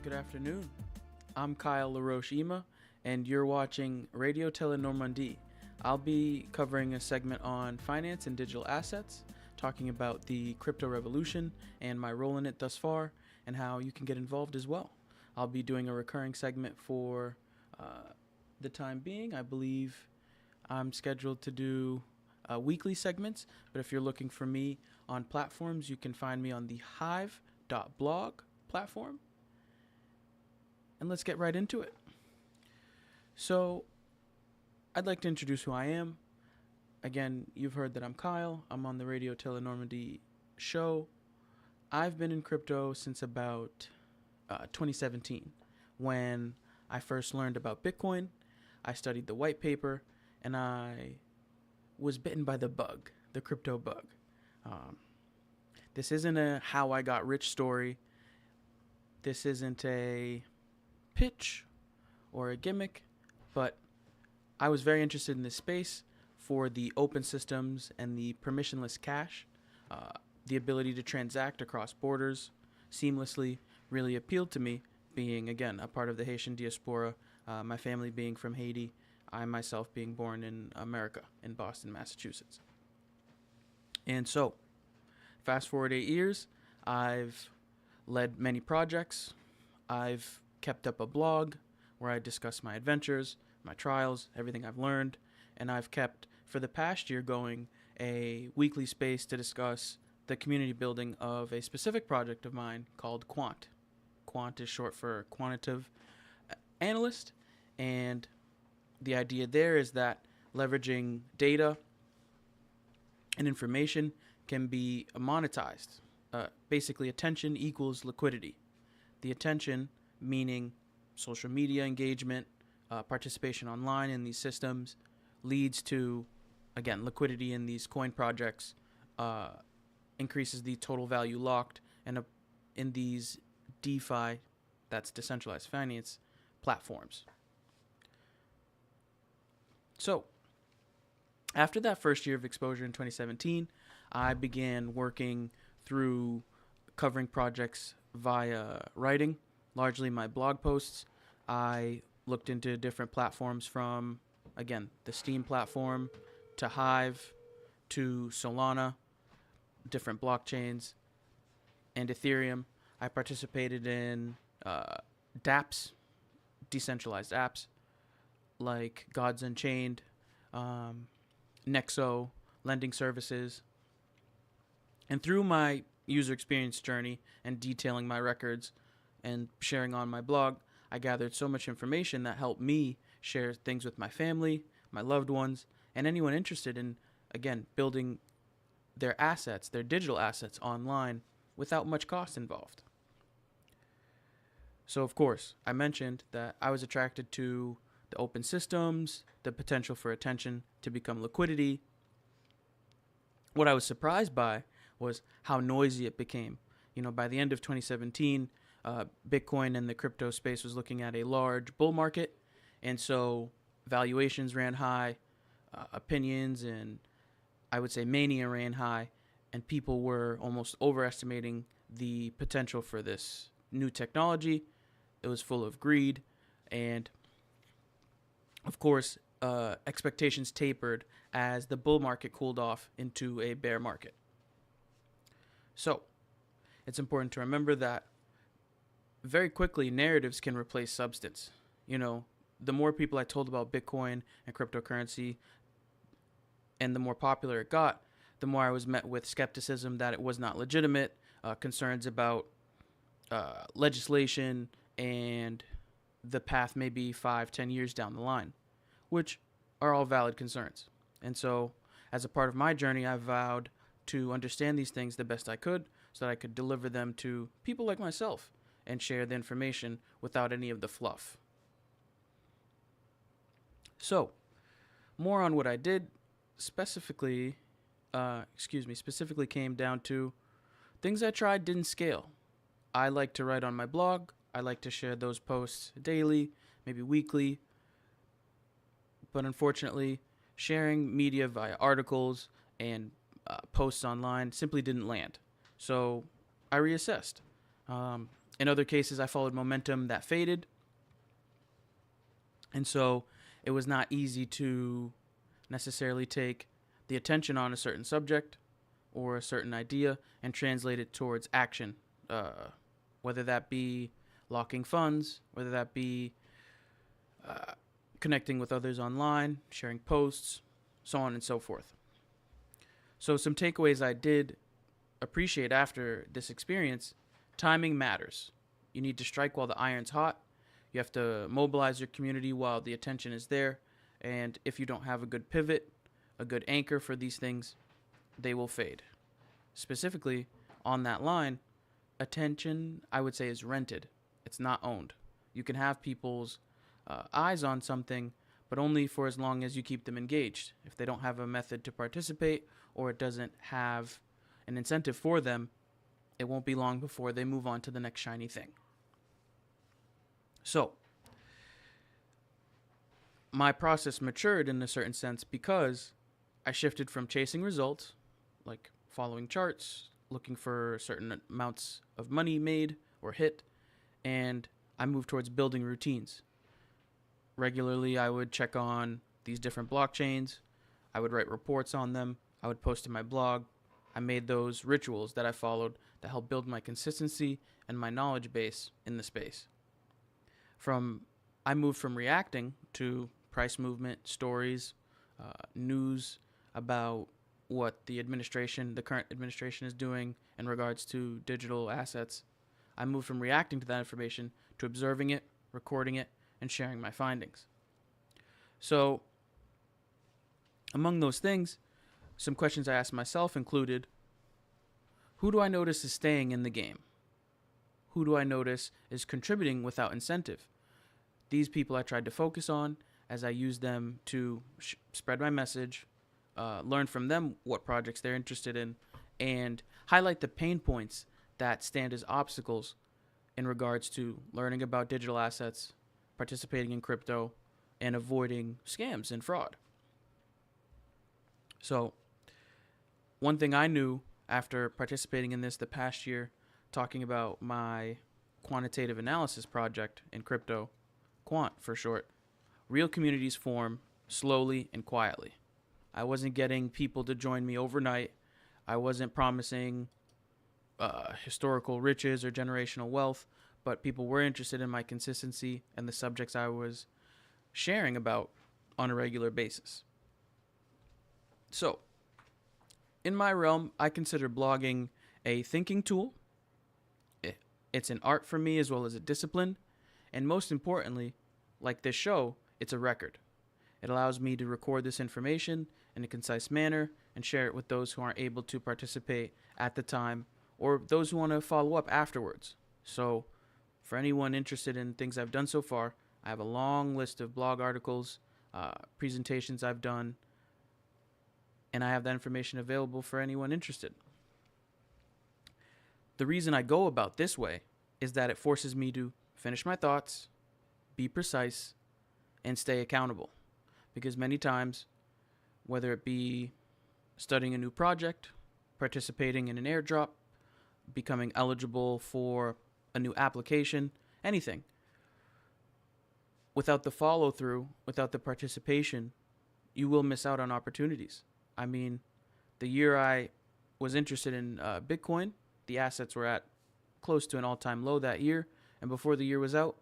Good afternoon. I'm Kyle Laroche Eyma, and you're watching Radio Telenormandie. I'll be covering a segment on finance and digital assets, talking about the crypto revolution and my role in it thus far, and how you can get involved as well. I'll be doing a recurring segment for the time being. I believe I'm scheduled to do weekly segments, but if you're looking for me on platforms, you can find me on the hive.blog platform. And let's get right into it. So, I'd like to introduce who I am. Again, you've heard that I'm Kyle. I'm on the Radio Telenormandie show. I've been in crypto since about 2017, when I first learned about Bitcoin. I studied the white paper, and I was bitten by the bug, the crypto bug. This isn't a how I got rich story. This isn't a pitch or a gimmick, but I was very interested in this space for the open systems and the permissionless cash. The ability to transact across borders seamlessly really appealed to me, being, again, a part of the Haitian diaspora, my family being from Haiti, I myself being born in America, in Boston, Massachusetts. And so, fast forward 8 years, I've led many projects. I've kept up a blog where I discuss my adventures, my trials, everything I've learned, and I've kept, for the past year, going a weekly space to discuss the community building of a specific project of mine called Quant. Quant is short for quantitative analyst, and the idea there is that leveraging data and information can be monetized. Basically, attention equals liquidity. The attention meaning social media engagement, participation online in these systems, leads to, again, liquidity in these coin projects, increases the total value locked, and in these DeFi, that's decentralized finance, platforms. So, after that first year of exposure in 2017, I began working through covering projects via writing, largely my blog posts. I looked into different platforms from, again, the Steam platform to Hive to Solana, different blockchains, and Ethereum. I participated in dApps, decentralized apps, like Gods Unchained, Nexo, lending services. And through my user experience journey and detailing my records and sharing on my blog, I gathered so much information that helped me share things with my family, my loved ones, and anyone interested in, again, building their assets, their digital assets online without much cost involved. So, of course, I mentioned that I was attracted to the open systems, the potential for attention to become liquidity. What I was surprised by was how noisy it became. By the end of 2017, Bitcoin and the crypto space was looking at a large bull market, and so valuations ran high, opinions and I would say mania ran high, and people were almost overestimating the potential for this new technology. It was full of greed, and of course, expectations tapered as the bull market cooled off into a bear market. So, it's important to remember that very quickly, narratives can replace substance. The more people I told about Bitcoin and cryptocurrency, and the more popular it got, the more I was met with skepticism that it was not legitimate, concerns about legislation, and the path maybe 5-10 years down the line, which are all valid concerns. And so, as a part of my journey, I vowed to understand these things the best I could so that I could deliver them to people like myself and share the information without any of the fluff. So, more on what I did specifically came down to things I tried didn't scale. I like to write on my blog. I like to share those posts daily, maybe weekly. But unfortunately, sharing media via articles and posts online simply didn't land. So I reassessed. In other cases, I followed momentum that faded. And so it was not easy to necessarily take the attention on a certain subject or a certain idea and translate it towards action, whether that be locking funds, whether that be connecting with others online, sharing posts, so on and so forth. So some takeaways I did appreciate after this experience: timing matters. You need to strike while the iron's hot. You have to mobilize your community while the attention is there. And if you don't have a good pivot, a good anchor for these things, they will fade. Specifically, on that line, attention, I would say, is rented. It's not owned. You can have people's eyes on something, but only for as long as you keep them engaged. If they don't have a method to participate, or it doesn't have an incentive for them, it won't be long before they move on to the next shiny thing. So, my process matured in a certain sense because I shifted from chasing results, like following charts, looking for certain amounts of money made or hit, and I moved towards building routines. Regularly, I would check on these different blockchains. I would write reports on them. I would post to my blog. I made those rituals that I followed that helped build my consistency and my knowledge base in the space. I moved from reacting to price movement, stories, news about what the current administration is doing in regards to digital assets. I moved from reacting to that information to observing it, recording it, and sharing my findings. So, among those things, some questions I asked myself included: who do I notice is staying in the game? Who do I notice is contributing without incentive? These people I tried to focus on as I used them to spread my message, learn from them what projects they're interested in, and highlight the pain points that stand as obstacles in regards to learning about digital assets, participating in crypto, and avoiding scams and fraud. So, one thing I knew after participating in this the past year, talking about my quantitative analysis project in crypto, Quant for short, real communities form slowly and quietly. I wasn't getting people to join me overnight. I wasn't promising historical riches or generational wealth, but people were interested in my consistency and the subjects I was sharing about on a regular basis. So, in my realm, I consider blogging a thinking tool. It's an art for me as well as a discipline. And most importantly, like this show, it's a record. It allows me to record this information in a concise manner and share it with those who aren't able to participate at the time or those who want to follow up afterwards. So, for anyone interested in things I've done so far, I have a long list of blog articles, presentations I've done, and I have that information available for anyone interested. The reason I go about this way is that it forces me to finish my thoughts, be precise, and stay accountable. Because many times, whether it be studying a new project, participating in an airdrop, becoming eligible for a new application, anything, without the follow through, without the participation, you will miss out on opportunities. I mean, the year I was interested in Bitcoin, the assets were at close to an all-time low that year. And before the year was out,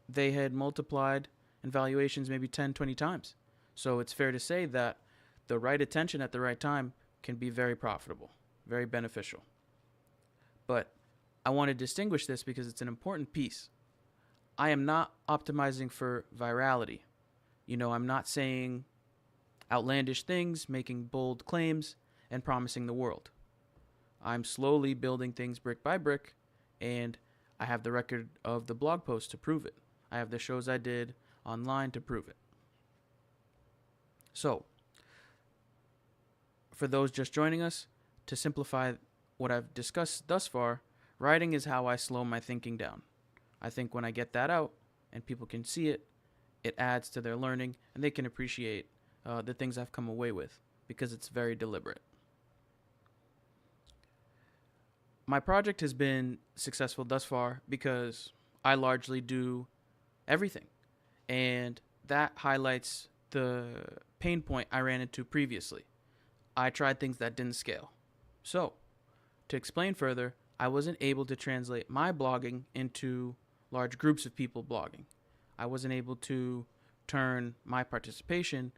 they had multiplied in valuations maybe 10, 20 times. So it's fair to say that the right attention at the right time can be very profitable, very beneficial. But I want to distinguish this because it's an important piece. I am not optimizing for virality. I'm not saying outlandish things, making bold claims, and promising the world. I'm slowly building things brick by brick, and I have the record of the blog posts to prove it. I have the shows I did online to prove it. So, for those just joining us, to simplify what I've discussed thus far, writing is how I slow my thinking down. I think when I get that out and people can see it, it adds to their learning and they can appreciate the things I've come away with because it's very deliberate. My project has been successful thus far because I largely do everything. And that highlights the pain point I ran into previously. I tried things that didn't scale. So, to explain further, I wasn't able to translate my blogging into large groups of people blogging. I wasn't able to turn my participation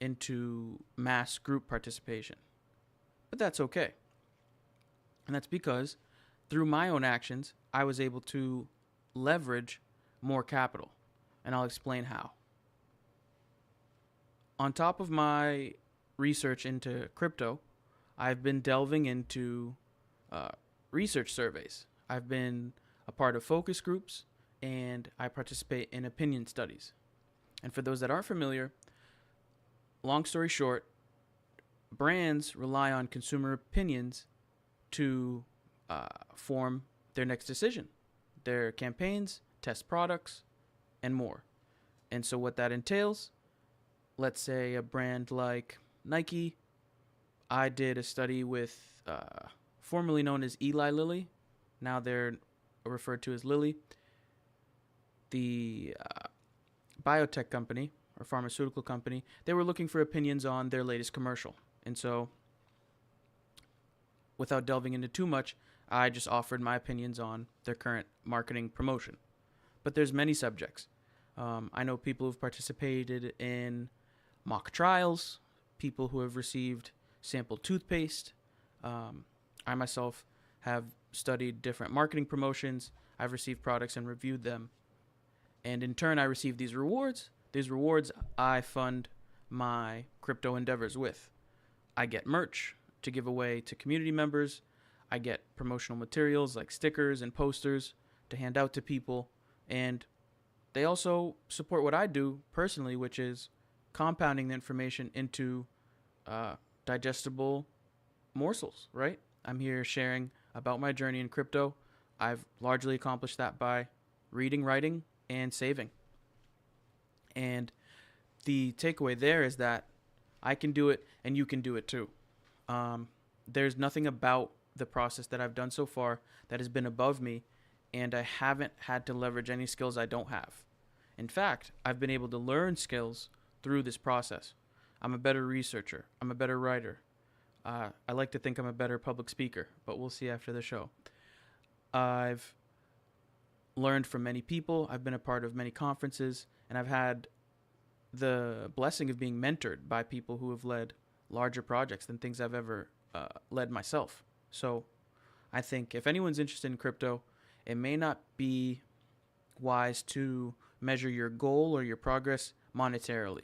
into mass group participation. But that's okay. And that's because through my own actions, I was able to leverage more capital. And I'll explain how. On top of my research into crypto, I've been delving into research surveys. I've been a part of focus groups and I participate in opinion studies. And for those that aren't familiar, long story short, brands rely on consumer opinions to form their next decision, their campaigns, test products, and more. And so what that entails, let's say a brand like Nike, I did a study with formerly known as Eli Lilly. Now they're referred to as Lilly. The biotech company or pharmaceutical company, they were looking for opinions on their latest commercial. And so without delving into too much, I just offered my opinions on their current marketing promotion. But there's many subjects. I know people who've participated in mock trials, people who have received sample toothpaste. I myself have studied different marketing promotions. I've received products and reviewed them. And in turn, I receive these rewards. These rewards I fund my crypto endeavors with. I get merch to give away to community members. I get promotional materials like stickers and posters to hand out to people. And they also support what I do personally, which is compounding the information into digestible morsels, right? I'm here sharing about my journey in crypto. I've largely accomplished that by reading, writing, and saving. And the takeaway there is that I can do it and you can do it too. There's nothing about the process that I've done so far that has been above me, and I haven't had to leverage any skills I don't have. In fact, I've been able to learn skills through this process. I'm a better researcher. I'm a better writer. I like to think I'm a better public speaker, but we'll see after the show. I've learned from many people. I've been a part of many conferences, and I've had the blessing of being mentored by people who have led larger projects than things I've ever led myself. So I think if anyone's interested in crypto, it may not be wise to measure your goal or your progress monetarily.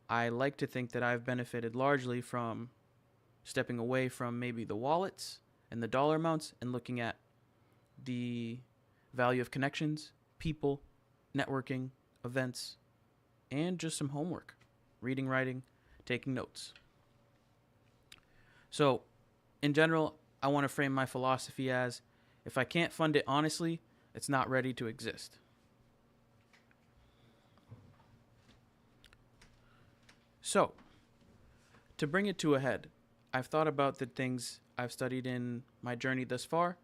I like to think that I've benefited largely from stepping away from maybe the wallets and the dollar amounts and looking at the value of connections, people, networking, events, and just some homework, reading, writing, taking notes. So, in general, I want to frame my philosophy as if I can't fund it honestly, it's not ready to exist. So, to bring it to a head, I've thought about the things I've studied in my journey thus far,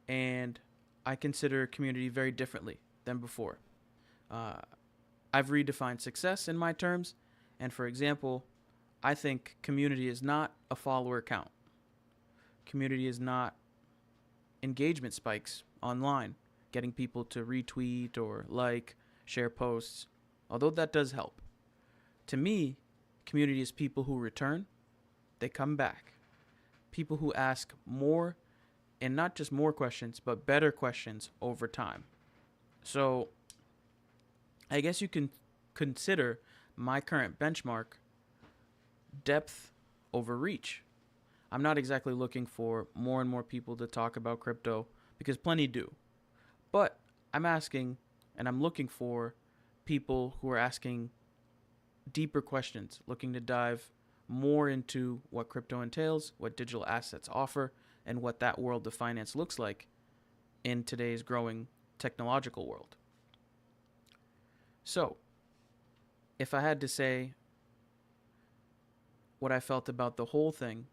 and I consider community very differently than before. I've redefined success in my terms, and for example, I think community is not a follower count. Community is not engagement spikes online, getting people to retweet or like, share posts, although that does help. To me, community is people who return, they come back. People who ask more, and not just more questions, but better questions over time. So, I guess you can consider my current benchmark depth over reach. I'm not exactly looking for more and more people to talk about crypto because plenty do. But I'm asking and I'm looking for people who are asking deeper questions, looking to dive more into what crypto entails, what digital assets offer, and what that world of finance looks like in today's growing technological world. So, if I had to say what I felt about the whole thing,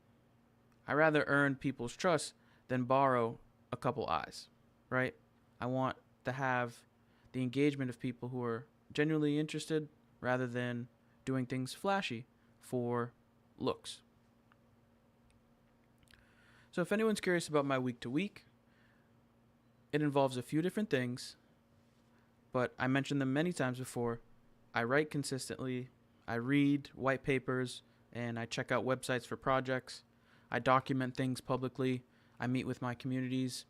I rather earn people's trust than borrow a couple eyes, right? I want to have the engagement of people who are genuinely interested rather than doing things flashy for looks. So if anyone's curious about my week to week, it involves a few different things, but I mentioned them many times before. I write consistently, I read white papers, and I check out websites for projects. I document things publicly. I meet with my communities.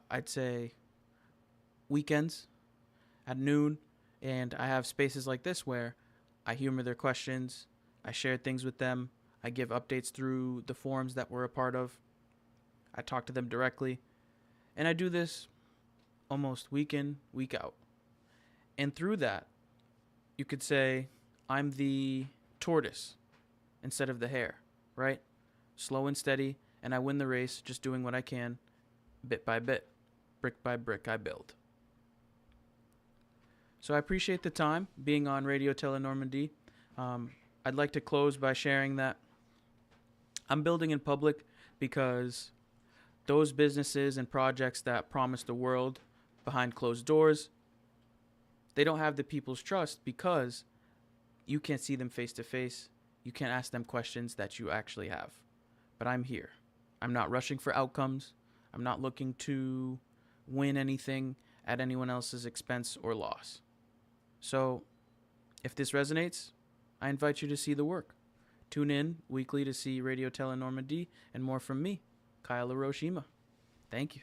I'd say weekends at noon, and I have spaces like this where I humor their questions, I share things with them, I give updates through the forums that we're a part of, I talk to them directly, and I do this almost week in, week out. And through that, you could say I'm the tortoise instead of the hare, right? Slow and steady, and I win the race just doing what I can, bit by bit, brick by brick I build. So I appreciate the time being on Radio Telenormandie. I'd like to close by sharing that I'm building in public because those businesses and projects that promise the world behind closed doors, they don't have the people's trust because you can't see them face to face. You can't ask them questions that you actually have. But I'm here. I'm not rushing for outcomes. I'm not looking to win anything at anyone else's expense or loss. So if this resonates, I invite you to see the work. Tune in weekly to see Radio Telenormandie and more from me, Kyle Laroche, Eyma. Thank you.